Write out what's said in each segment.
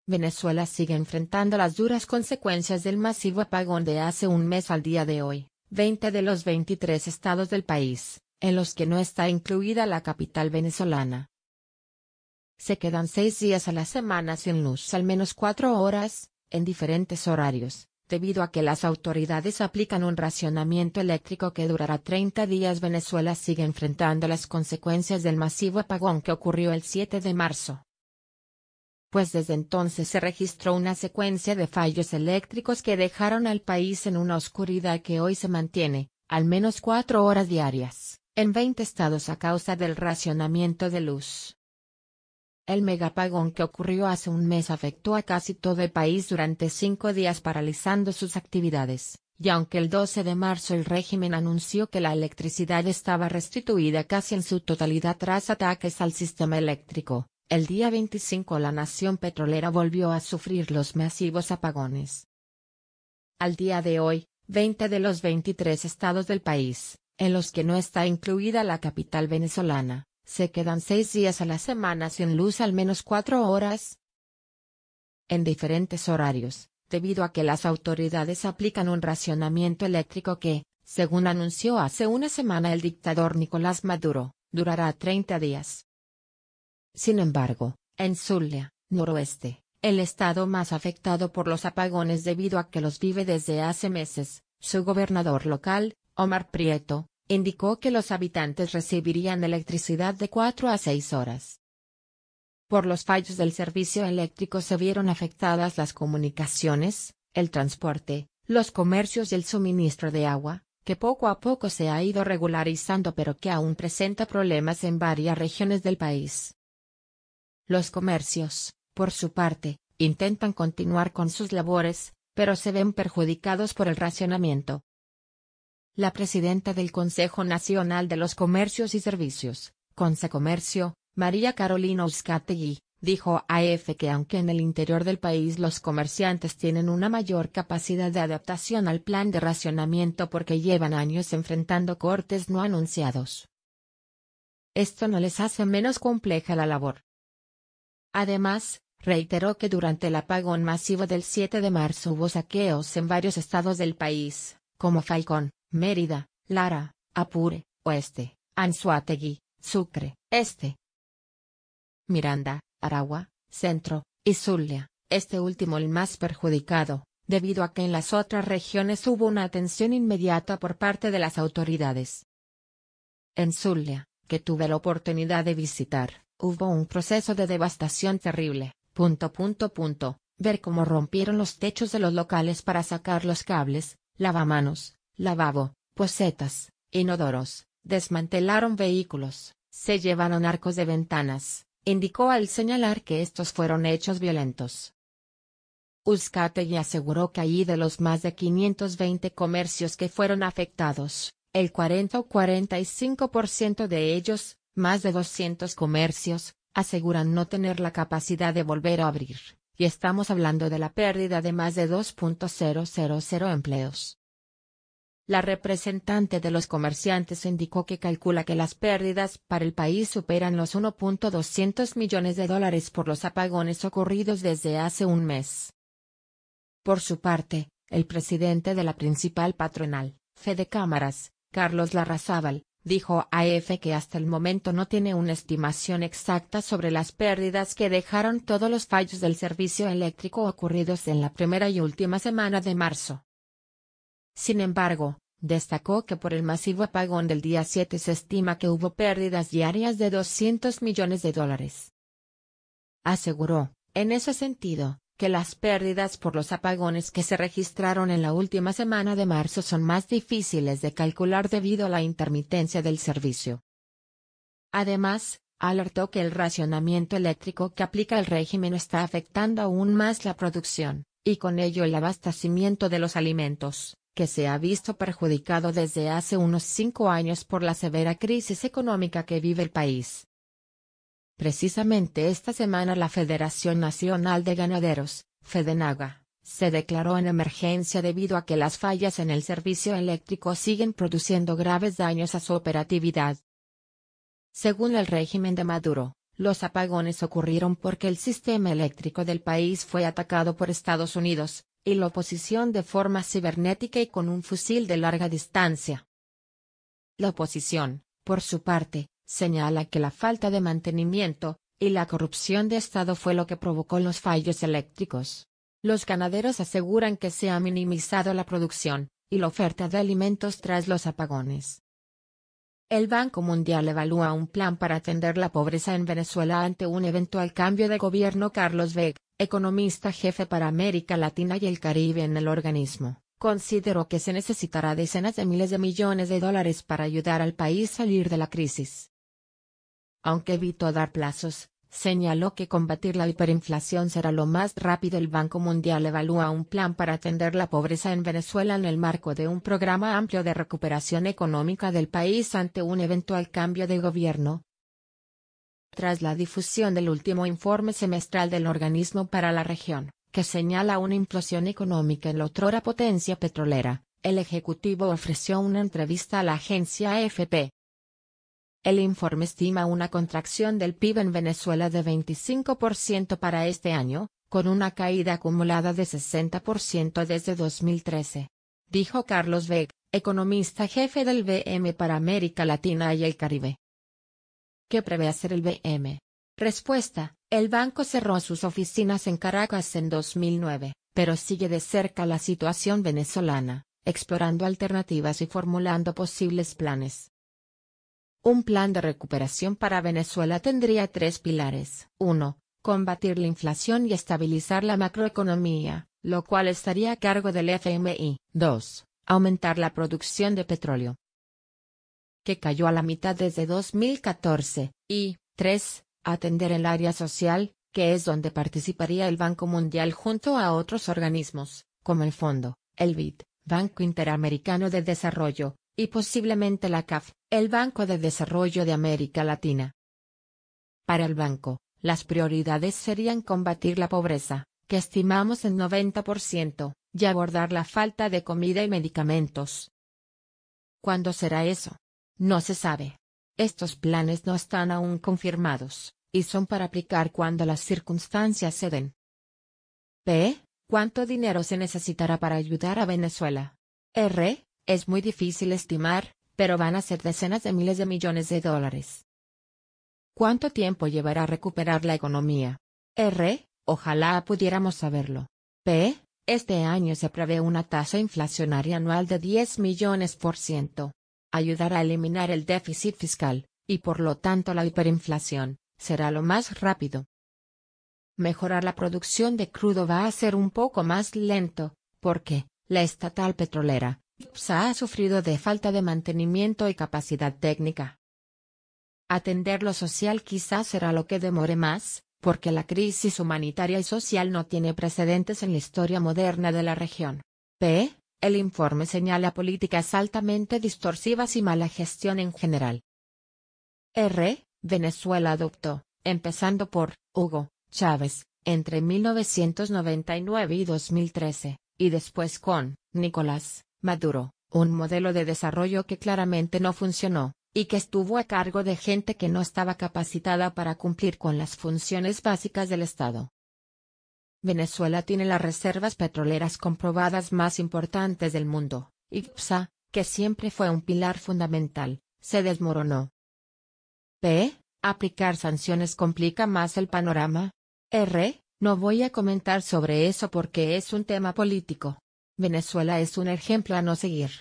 Venezuela sigue enfrentando las duras consecuencias del masivo apagón de hace un mes al día de hoy. 20 de los 23 estados del país, en los que no está incluida la capital venezolana, se quedan 6 días a la semana sin luz al menos 4 horas, en diferentes horarios, debido a que las autoridades aplican un racionamiento eléctrico que durará 30 días. Venezuela sigue enfrentando las consecuencias del masivo apagón que ocurrió el 7 de marzo. Pues desde entonces se registró una secuencia de fallos eléctricos que dejaron al país en una oscuridad que hoy se mantiene, al menos 4 horas diarias, en 20 estados a causa del racionamiento de luz. El megapagón que ocurrió hace un mes afectó a casi todo el país durante 5 días, paralizando sus actividades, y aunque el 12 de marzo el régimen anunció que la electricidad estaba restituida casi en su totalidad tras ataques al sistema eléctrico, el día 25 la nación petrolera volvió a sufrir los masivos apagones. Al día de hoy, 20 de los 23 estados del país, en los que no está incluida la capital venezolana, se quedan 6 días a la semana sin luz al menos 4 horas, en diferentes horarios, debido a que las autoridades aplican un racionamiento eléctrico que, según anunció hace una semana el dictador Nicolás Maduro, durará 30 días. Sin embargo, en Zulia, noroeste, el estado más afectado por los apagones debido a que los vive desde hace meses, su gobernador local, Omar Prieto, indicó que los habitantes recibirían electricidad de 4 a 6 horas. Por los fallos del servicio eléctrico se vieron afectadas las comunicaciones, el transporte, los comercios y el suministro de agua, que poco a poco se ha ido regularizando pero que aún presenta problemas en varias regiones del país. Los comercios, por su parte, intentan continuar con sus labores, pero se ven perjudicados por el racionamiento. La presidenta del Consejo Nacional de los Comercios y Servicios, Consecomercio, María Carolina Uzcategui, dijo a AF que aunque en el interior del país los comerciantes tienen una mayor capacidad de adaptación al plan de racionamiento porque llevan años enfrentando cortes no anunciados, esto no les hace menos compleja la labor. Además, reiteró que durante el apagón masivo del 7 de marzo hubo saqueos en varios estados del país, como Falcón, Mérida, Lara, Apure, Oeste, Anzoátegui, Sucre, Este, Miranda, Aragua, Centro, y Zulia, este último el más perjudicado, debido a que en las otras regiones hubo una atención inmediata por parte de las autoridades. En Zulia, que tuve la oportunidad de visitar, hubo un proceso de devastación terrible. Ver cómo rompieron los techos de los locales para sacar los cables, lavamanos, lavabo, posetas, inodoros, desmantelaron vehículos, se llevaron arcos de ventanas, indicó al señalar que estos fueron hechos violentos. Uzcategui aseguró que allí de los más de 520 comercios que fueron afectados, el 40 o 45% de ellos, más de 200 comercios, aseguran no tener la capacidad de volver a abrir, y estamos hablando de la pérdida de más de 2.000 empleos. La representante de los comerciantes indicó que calcula que las pérdidas para el país superan los $1.200 millones por los apagones ocurridos desde hace un mes. Por su parte, el presidente de la principal patronal, Fede Cámaras, Carlos Larrazábal, dijo a AF que hasta el momento no tiene una estimación exacta sobre las pérdidas que dejaron todos los fallos del servicio eléctrico ocurridos en la primera y última semana de marzo. Sin embargo, destacó que por el masivo apagón del día 7 se estima que hubo pérdidas diarias de $200 millones. Aseguró, en ese sentido, que las pérdidas por los apagones que se registraron en la última semana de marzo son más difíciles de calcular debido a la intermitencia del servicio. Además, alertó que el racionamiento eléctrico que aplica el régimen está afectando aún más la producción, y con ello el abastecimiento de los alimentos, que se ha visto perjudicado desde hace unos 5 años por la severa crisis económica que vive el país. Precisamente esta semana la Federación Nacional de Ganaderos, Fedenaga, se declaró en emergencia debido a que las fallas en el servicio eléctrico siguen produciendo graves daños a su operatividad. Según el régimen de Maduro, Los apagones ocurrieron porque el sistema eléctrico del país fue atacado por Estados Unidos, y la oposición de forma cibernética y con un fusil de larga distancia. La oposición, por su parte, señala que la falta de mantenimiento y la corrupción de Estado fue lo que provocó los fallos eléctricos. Los ganaderos aseguran que se ha minimizado la producción y la oferta de alimentos tras los apagones. El Banco Mundial evalúa un plan para atender la pobreza en Venezuela ante un eventual cambio de gobierno. Carlos Veg, economista jefe para América Latina y el Caribe en el organismo, consideró que se necesitará decenas de miles de millones de dólares para ayudar al país a salir de la crisis. Aunque evitó dar plazos, señaló que combatir la hiperinflación será lo más rápido. El Banco Mundial evalúa un plan para atender la pobreza en Venezuela en el marco de un programa amplio de recuperación económica del país ante un eventual cambio de gobierno. Tras la difusión del último informe semestral del organismo para la región, que señala una implosión económica en la otrora potencia petrolera, el Ejecutivo ofreció una entrevista a la agencia AFP. El informe estima una contracción del PIB en Venezuela de 25% para este año, con una caída acumulada de 60% desde 2013. Dijo Carlos Veg, economista jefe del BM para América Latina y el Caribe. ¿Qué prevé hacer el BM? Respuesta: el banco cerró sus oficinas en Caracas en 2009, pero sigue de cerca la situación venezolana, explorando alternativas y formulando posibles planes. Un plan de recuperación para Venezuela tendría 3 pilares. 1. Combatir la inflación y estabilizar la macroeconomía, lo cual estaría a cargo del FMI. 2. Aumentar la producción de petróleo, que cayó a la mitad desde 2014, y 3. Atender el área social, que es donde participaría el Banco Mundial junto a otros organismos, como el Fondo, el BID, Banco Interamericano de Desarrollo, y posiblemente la CAF, el Banco de Desarrollo de América Latina. Para el banco, las prioridades serían combatir la pobreza, que estimamos en 90%, y abordar la falta de comida y medicamentos. ¿Cuándo será eso? No se sabe. Estos planes no están aún confirmados, y son para aplicar cuando las circunstancias se den. P. ¿Cuánto dinero se necesitará para ayudar a Venezuela? R. Es muy difícil estimar, pero van a ser decenas de miles de millones de dólares. ¿Cuánto tiempo llevará a recuperar la economía? R. Ojalá pudiéramos saberlo. P. Este año se prevé una tasa inflacionaria anual de 10 millones%. Ayudará a eliminar el déficit fiscal, y por lo tanto la hiperinflación, será lo más rápido. Mejorar la producción de crudo va a ser un poco más lento, porque la estatal petrolera, IPSA, ha sufrido de falta de mantenimiento y capacidad técnica. Atender lo social quizás será lo que demore más, porque la crisis humanitaria y social no tiene precedentes en la historia moderna de la región. P. El informe señala políticas altamente distorsivas y mala gestión en general. R. Venezuela adoptó, empezando por Hugo Chávez, entre 1999 y 2013, y después con Nicolás Maduro, un modelo de desarrollo que claramente no funcionó, y que estuvo a cargo de gente que no estaba capacitada para cumplir con las funciones básicas del Estado. Venezuela tiene las reservas petroleras comprobadas más importantes del mundo, y IPSA, que siempre fue un pilar fundamental, se desmoronó. P. ¿Aplicar sanciones complica más el panorama? R. No voy a comentar sobre eso porque es un tema político. Venezuela es un ejemplo a no seguir.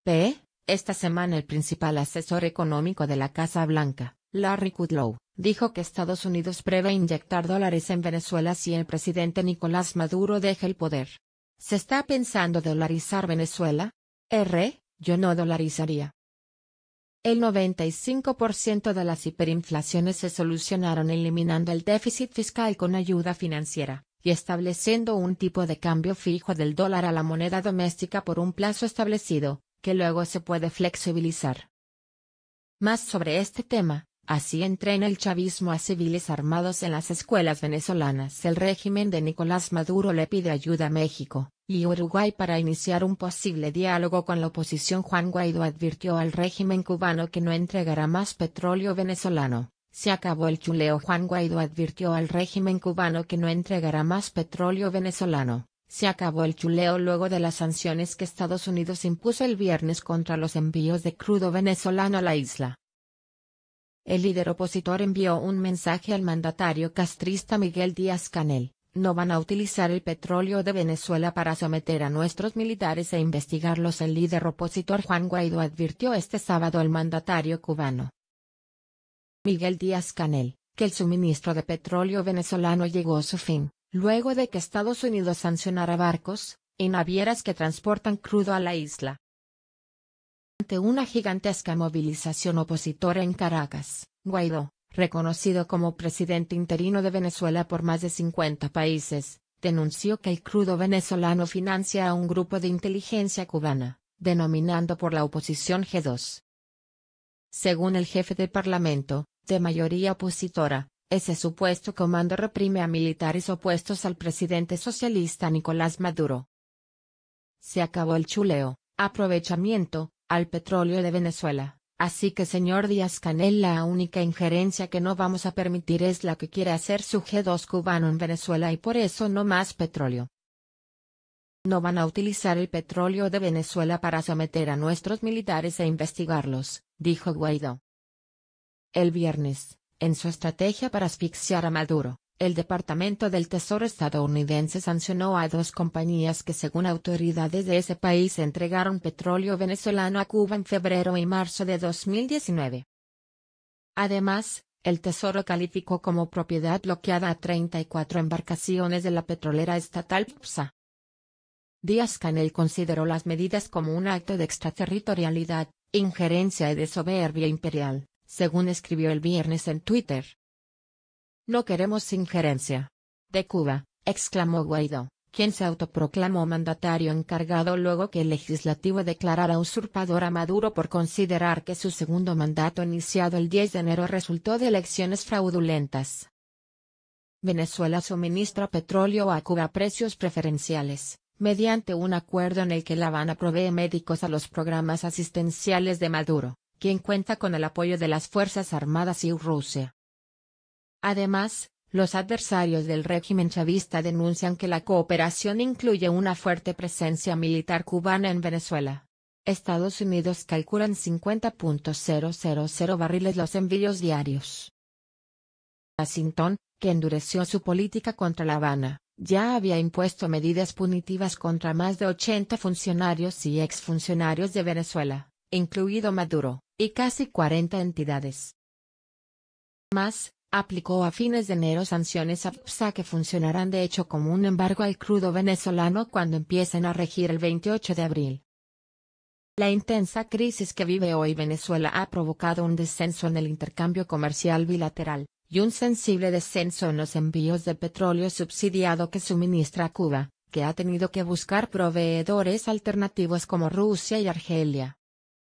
P. Esta semana el principal asesor económico de la Casa Blanca, Larry Kudlow, dijo que Estados Unidos prevé inyectar dólares en Venezuela si el presidente Nicolás Maduro deja el poder. ¿Se está pensando dolarizar Venezuela? R. Yo no dolarizaría. El 95% de las hiperinflaciones se solucionaron eliminando el déficit fiscal con ayuda financiera, y estableciendo un tipo de cambio fijo del dólar a la moneda doméstica por un plazo establecido, que luego se puede flexibilizar. Más sobre este tema: así entrena el chavismo a civiles armados en las escuelas venezolanas. El régimen de Nicolás Maduro le pide ayuda a México y Uruguay para iniciar un posible diálogo con la oposición. Juan Guaidó advirtió al régimen cubano que no entregará más petróleo venezolano, Se acabó el chuleo. Juan Guaidó advirtió al régimen cubano que no entregará más petróleo venezolano. Se acabó el chuleo luego de las sanciones que Estados Unidos impuso el viernes contra los envíos de crudo venezolano a la isla. El líder opositor envió un mensaje al mandatario castrista Miguel Díaz-Canel: no van a utilizar el petróleo de Venezuela para someter a nuestros militares e investigarlos. El líder opositor Juan Guaidó advirtió este sábado al mandatario cubano Miguel Díaz-Canel, que el suministro de petróleo venezolano llegó a su fin, luego de que Estados Unidos sancionara barcos y navieras que transportan crudo a la isla. Ante una gigantesca movilización opositora en Caracas, Guaidó, reconocido como presidente interino de Venezuela por más de 50 países, denunció que el crudo venezolano financia a un grupo de inteligencia cubana, denominando por la oposición G2. Según el jefe del Parlamento, de mayoría opositora, ese supuesto comando reprime a militares opuestos al presidente socialista Nicolás Maduro. Se acabó el chuleo, aprovechamiento, al petróleo de Venezuela, así que señor Díaz-Canel, la única injerencia que no vamos a permitir es la que quiere hacer su G2 cubano en Venezuela, y por eso no más petróleo. No van a utilizar el petróleo de Venezuela para someter a nuestros militares e investigarlos, dijo Guaidó. El viernes, en su estrategia para asfixiar a Maduro, el Departamento del Tesoro estadounidense sancionó a 2 compañías que, según autoridades de ese país, entregaron petróleo venezolano a Cuba en febrero y marzo de 2019. Además, el Tesoro calificó como propiedad bloqueada a 34 embarcaciones de la petrolera estatal PPSA. Díaz-Canel consideró las medidas como un acto de extraterritorialidad, injerencia y de soberbia imperial, según escribió el viernes en Twitter. No queremos injerencia de Cuba, exclamó Guaidó, quien se autoproclamó mandatario encargado luego que el legislativo declarara usurpador a Maduro por considerar que su segundo mandato, iniciado el 10 de enero, resultó de elecciones fraudulentas. Venezuela suministra petróleo a Cuba a precios preferenciales, mediante un acuerdo en el que La Habana provee médicos a los programas asistenciales de Maduro, quien cuenta con el apoyo de las Fuerzas Armadas y Rusia. Además, los adversarios del régimen chavista denuncian que la cooperación incluye una fuerte presencia militar cubana en Venezuela. Estados Unidos calculan 50.000 barriles los envíos diarios. Washington, que endureció su política contra La Habana, ya había impuesto medidas punitivas contra más de 80 funcionarios y exfuncionarios de Venezuela, incluido Maduro, y casi 40 entidades más. Aplicó a fines de enero sanciones a PPSA que funcionarán de hecho como un embargo al crudo venezolano cuando empiecen a regir el 28 de abril. La intensa crisis que vive hoy Venezuela ha provocado un descenso en el intercambio comercial bilateral, y un sensible descenso en los envíos de petróleo subsidiado que suministra a Cuba, que ha tenido que buscar proveedores alternativos como Rusia y Argelia.